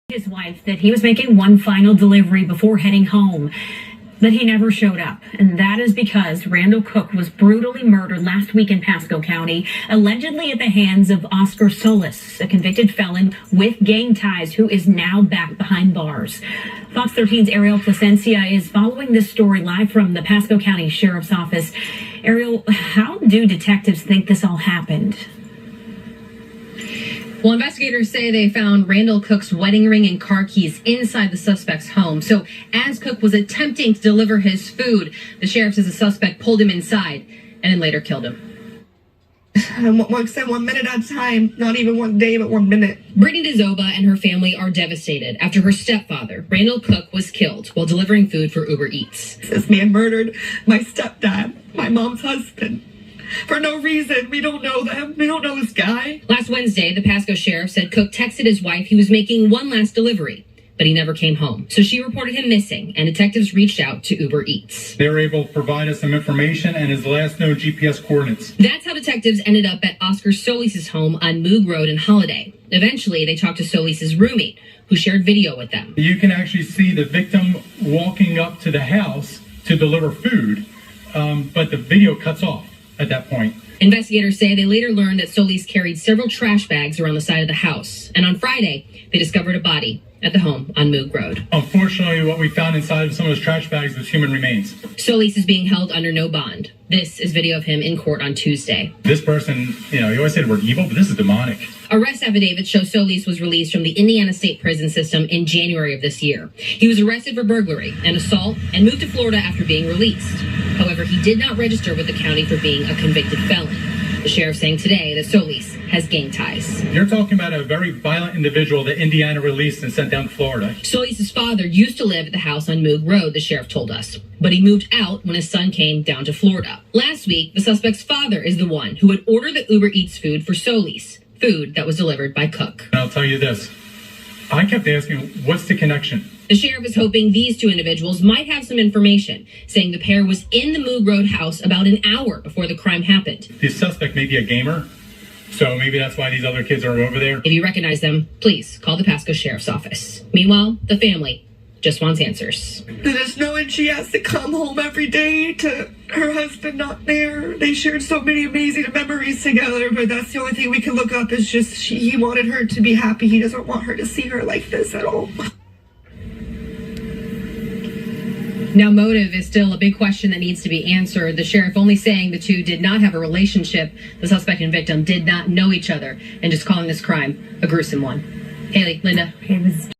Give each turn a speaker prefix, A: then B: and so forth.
A: His wife that he was making one final delivery before heading home, but he never showed up. And that is because Randall Cook was brutally murdered last week in Pasco County, allegedly at the hands of Oscar Solis, a convicted felon with gang ties who is now back behind bars. Fox 13's Ariel Placencia is following this story live from the Pasco County Sheriff's Office. Ariel, how do detectives think this all happened?
B: Well, investigators say they found Randall Cook's wedding ring and car keys inside the suspect's home. So as Cook was attempting to deliver his food, the sheriff says the suspect pulled him inside and then later killed him.
C: Like I said, 1 minute at a time, not even 1 day, but 1 minute.
B: Brittany DeZoba and her family are devastated after her stepfather, Randall Cook, was killed while delivering food for Uber Eats.
C: This man murdered my stepdad, my mom's husband. For no reason. We don't know them. We don't know this guy.
B: Last Wednesday, the Pasco sheriff said Cook texted his wife he was making one last delivery, but he never came home. So she reported him missing, and detectives reached out to Uber Eats.
D: They were able to provide us some information and his last known GPS coordinates.
B: That's how detectives ended up at Oscar Solis' home on Moog Road in Holiday. Eventually, they talked to Solis' roommate, who shared video with them.
D: You can actually see the victim walking up to the house to deliver food, but the video cuts off at that point.
B: Investigators say they later learned that Solis carried several trash bags around the side of the house. And on Friday, they discovered a body at the home on Moog Road.
D: Unfortunately, what we found inside of some of those trash bags was human remains.
B: Solis is being held under no bond. This is video of him in court on Tuesday.
D: This person, you always say the word evil, but this is demonic.
B: Arrest affidavits show Solis was released from the Indiana State Prison System in January of this year. He was arrested for burglary and assault and moved to Florida after being released. However, he did not register with the county for being a convicted felon. The sheriff saying today that Solis has gang ties.
D: You're talking about a very violent individual that Indiana released and sent down to Florida.
B: Solis' father used to live at the house on Moog Road, the sheriff told us, but he moved out when his son came down to Florida. Last week, the suspect's father is the one who had ordered the Uber Eats food for Solis, food that was delivered by Cook.
D: And I'll tell you this, I kept asking, what's the connection?
B: The sheriff is hoping these two individuals might have some information, saying the pair was in the Moog Road house about an hour before the crime happened.
D: The suspect may be a gamer, so maybe that's why these other kids are over there.
B: If you recognize them, please call the Pasco Sheriff's Office. Meanwhile, the family just wants answers.
C: Just knowing she has to come home every day to her husband not there. They shared so many amazing memories together, but that's the only thing we can look up is just he wanted her to be happy. He doesn't want her to see her like this at all.
B: Now, motive is still a big question that needs to be answered. The sheriff only saying the two did not have a relationship. The suspect and victim did not know each other, and just calling this crime a gruesome one. Haley, Linda.
A: It was